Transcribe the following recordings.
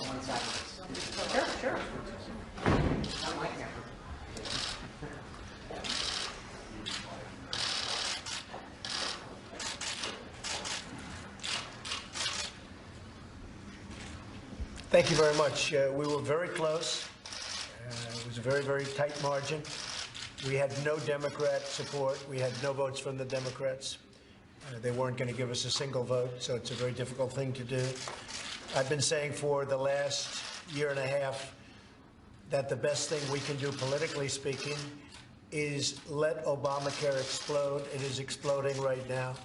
one side of this. Sure, sure. Not my camera. Thank you very much. We were very close. It was a very, very tight margin. We had no Democrat support. We had no votes from the Democrats. They weren't going to give us a single vote, so it's a very difficult thing to do. I've been saying for the last year and a half that the best thing we can do, politically speaking, is let Obamacare explode. It is exploding right now.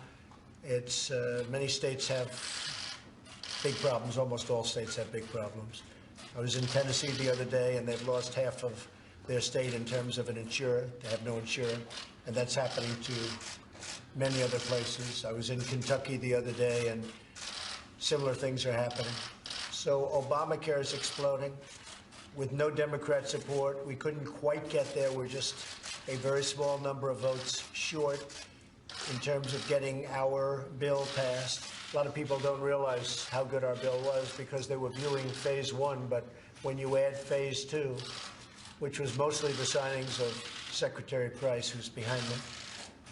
It's many states have big problems. Almost all states have big problems. I was in Tennessee the other day, and they've lost half of their state in terms of an insurer. They have no insurer, and that's happening to many other places. I was in Kentucky the other day, and similar things are happening. So Obamacare is exploding. With no Democrat support, we couldn't quite get there. We're just a very small number of votes short in terms of getting our bill passed. A lot of people don't realize how good our bill was because they were viewing phase one, but when you add phase two, which was mostly the signings of Secretary Price, who's behind me,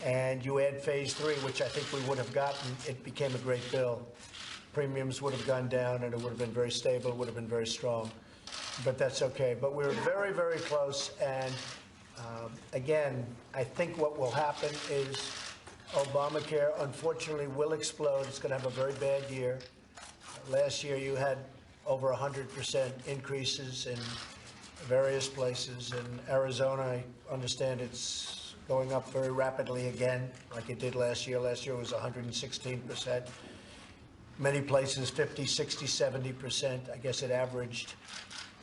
and you add phase three, which I think we would have gotten, it became a great bill. Premiums would have gone down, and it would have been very stable, it would have been very strong. But that's okay. But we're very, very close, and again, I think what will happen is Obamacare, unfortunately, will explode. It's going to have a very bad year. Last year, you had over 100% increases in various places. In Arizona, I understand it's going up very rapidly again, like it did last year. Last year was 116%. Many places, 50, 60, 70%. I guess it averaged,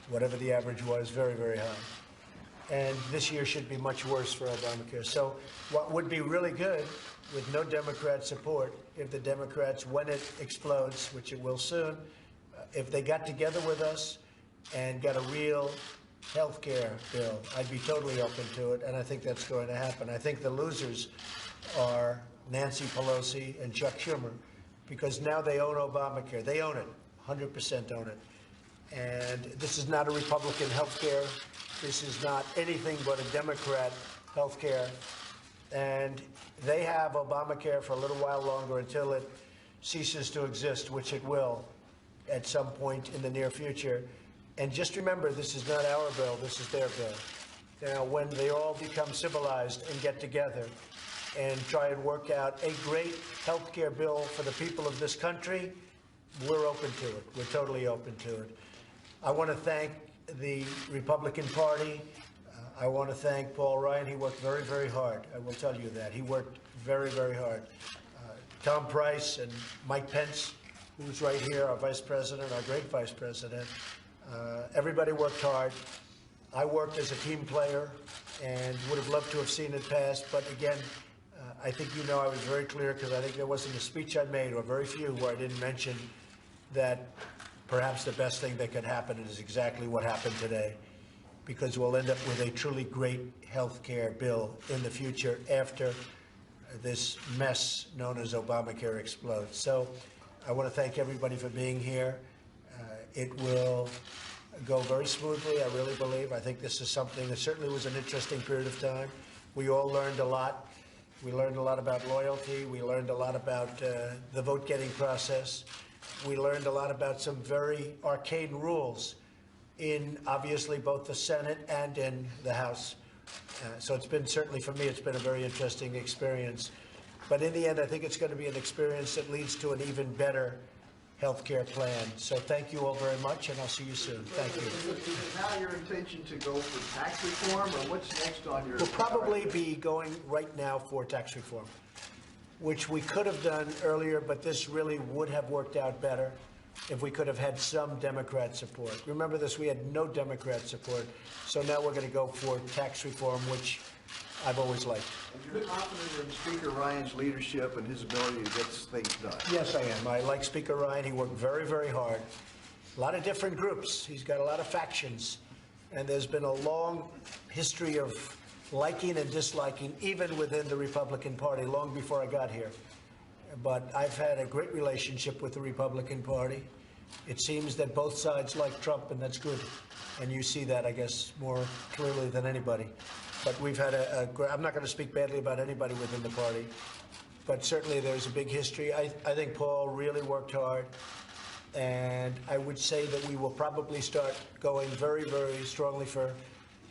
whatever the average was, very, very high. And this year should be much worse for Obamacare. So what would be really good, with no Democrat support, if the Democrats, when it explodes, which it will soon, if they got together with us and got a real health care bill, I'd be totally open to it, and I think that's going to happen. I think the losers are Nancy Pelosi and Chuck Schumer, because now they own Obamacare. They own it, 100% own it. And this is not a Republican health care. This is not anything but a Democrat health care. And they have Obamacare for a little while longer until it ceases to exist, which it will at some point in the near future. And just remember, this is not our bill, this is their bill. Now, when they all become civilized and get together and try and work out a great health care bill for the people of this country, we're open to it. We're totally open to it. I want to thank the Republican Party. I want to thank Paul Ryan. He worked very, very hard. I will tell you that. He worked very, very hard. Tom Price and Mike Pence, who's right here, our vice president, our great vice president. Everybody worked hard. I worked as a team player and would have loved to have seen it pass. But again, I think you know I was very clear, because I think there wasn't a speech I made, or very few, where I didn't mention that perhaps the best thing that could happen is exactly what happened today, because we'll end up with a truly great health care bill in the future after this mess known as Obamacare explodes. So I want to thank everybody for being here. It will go very smoothly, I really believe. I think this is something that certainly was an interesting period of time. We all learned a lot. We learned a lot about loyalty. We learned a lot about the vote-getting process. We learned a lot about some very arcane rules in, obviously, both the Senate and in the House. So it's been, certainly for me, it's been a very interesting experience. But in the end, I think it's going to be an experience that leads to an even better health care plan. So thank you all very much, and I'll see you soon. Thank you. Is it now your intention to go for tax reform, or what's next on your... We'll probably be going right now for tax reform, which we could have done earlier, but this really would have worked out better if we could have had some Democrat support. Remember this, we had no Democrat support, so now we're going to go for tax reform, which I've always liked. And you're confident in Speaker Ryan's leadership and his ability to get things done? Yes, I am. I like Speaker Ryan. He worked very, very hard. A lot of different groups. He's got a lot of factions. And there's been a long history of liking and disliking, even within the Republican Party, long before I got here. But I've had a great relationship with the Republican Party. It seems that both sides like Trump, and that's good. And you see that, I guess, more clearly than anybody. But we've had I'm not going to speak badly about anybody within the party, but certainly there's a big history. I think Paul really worked hard, and I would say that we will probably start going very, very strongly for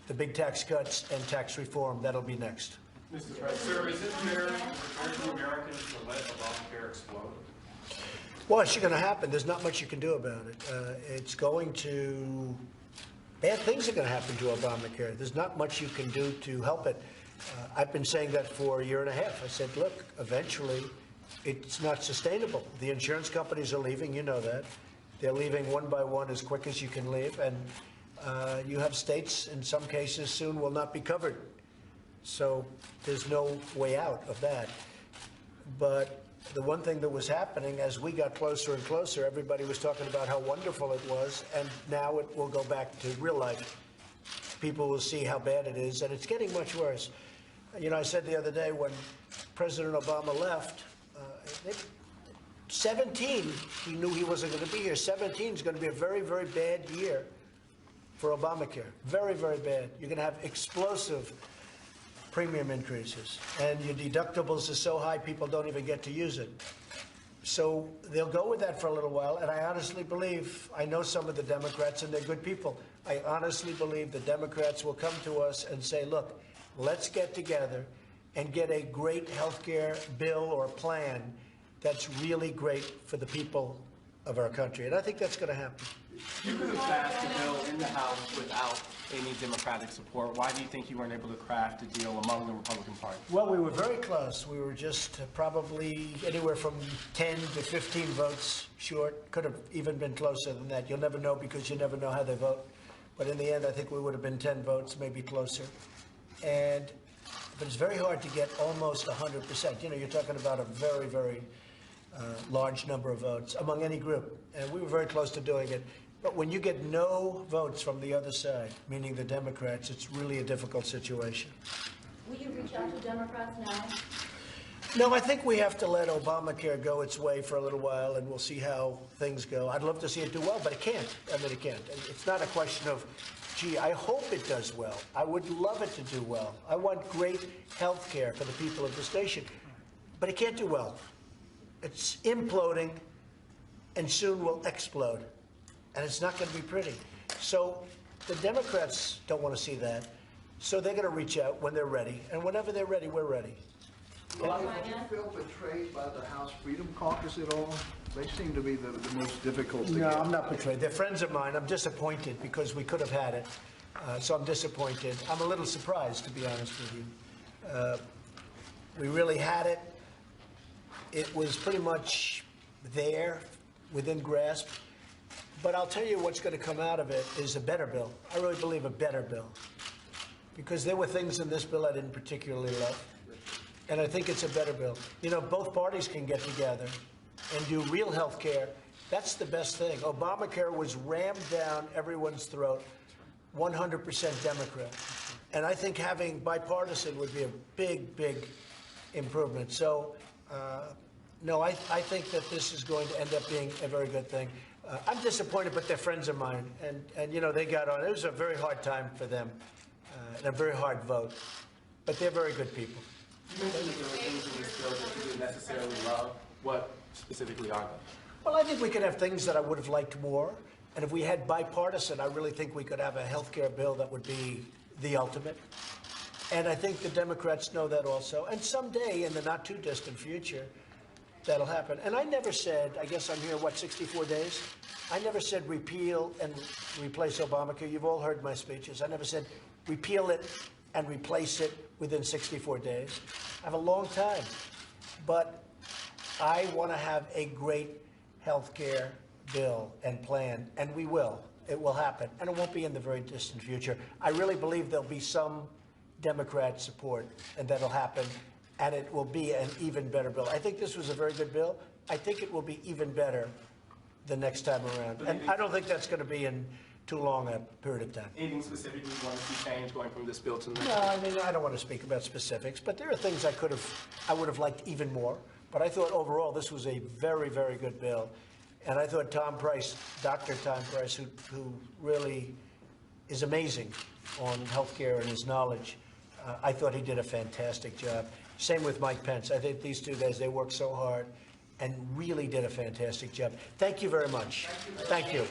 the big tax cuts and tax reform. That'll be next. Mr. President, sir, is it fair to Americans to let Obamacare explode? Well, it's going to happen. There's not much you can do about it. It's going to. Bad things are going to happen to Obamacare. There's not much you can do to help it. I've been saying that for a year and a half. I said, look, eventually it's not sustainable. The insurance companies are leaving, you know that. They're leaving one by one as quick as you can leave. And you have states, in some cases, soon will not be covered. So there's no way out of that. But the one thing that was happening as we got closer and closer, everybody was talking about how wonderful it was, and now it will go back to real life. People will see how bad it is, and it's getting much worse. You know, I said the other day when President Obama left, 17, he knew he wasn't going to be here. 17 is going to be a very, very bad year for Obamacare. Very, very bad. You're going to have explosive premium increases, and your deductibles are so high people don't even get to use it. So they'll go with that for a little while, and I honestly believe, I know some of the Democrats, and they're good people. I honestly believe the Democrats will come to us and say, look, let's get together and get a great health care bill or plan that's really great for the people of our country. And I think that's going to happen. You could have passed the bill in the House without any Democratic support. Why do you think you weren't able to craft a deal among the Republican Party? Well, we were very close. We were just probably anywhere from 10 to 15 votes short. Could have even been closer than that. You'll never know because you never know how they vote. But in the end, I think we would have been 10 votes, maybe closer. But it's very hard to get almost 100%. You know, you're talking about a very, very large number of votes among any group. And we were very close to doing it. But when you get no votes from the other side, meaning the Democrats, it's really a difficult situation. Will you reach out to Democrats now? No, I think we have to let Obamacare go its way for a little while, and we'll see how things go. I'd love to see it do well, but it can't. I mean, it can't. It's not a question of, gee, I hope it does well. I would love it to do well. I want great health care for the people of this nation. But it can't do well. It's imploding, and soon will explode. And it's not going to be pretty. So the Democrats don't want to see that. So they're going to reach out when they're ready. And whenever they're ready, we're ready. Well, did you feel betrayed by the House Freedom Caucus at all? They seem to be the most difficult to No, get. I'm not betrayed. They're friends of mine. I'm disappointed because we could have had it. So I'm disappointed. I'm a little surprised, to be honest with you. We really had it. It was pretty much there, within grasp. But I'll tell you what's going to come out of it is a better bill. I really believe a better bill. Because there were things in this bill I didn't particularly love. And I think it's a better bill. You know, both parties can get together and do real health care. That's the best thing. Obamacare was rammed down everyone's throat, 100% Democrat. And I think having bipartisan would be a big, big improvement. So, no, I think that this is going to end up being a very good thing. I'm disappointed, but they're friends of mine. And you know, they got on. It was a very hard time for them and a very hard vote. But they're very good people. You mentioned that there were things in this bill that you didn't necessarily love. What specifically are they? Well, I think we could have things that I would have liked more. And if we had bipartisan, I really think we could have a health care bill that would be the ultimate. And I think the Democrats know that also. And someday, in the not-too-distant future, that'll happen. And I never said, I guess I'm here, 64 days? I never said repeal and replace Obamacare. You've all heard my speeches. I never said repeal it and replace it within 64 days. I have a long time. But I want to have a great health care bill and plan, and we will. It will happen. And it won't be in the very distant future. I really believe there'll be some Democrat support, and that'll happen. And it will be an even better bill. I think this was a very good bill. I think it will be even better the next time around. And I don't think that's going to be in too long a period of time. Anything specifically you want to see change going from this bill to the next? No, I mean, I don't want to speak about specifics, but there are things I would have liked even more. But I thought overall this was a very, very good bill. And I thought Tom Price, Dr. Tom Price, who really is amazing on healthcare and his knowledge, I thought he did a fantastic job. Same with Mike Pence. I think these two guys, they worked so hard and really did a fantastic job. Thank you very much. Thank you.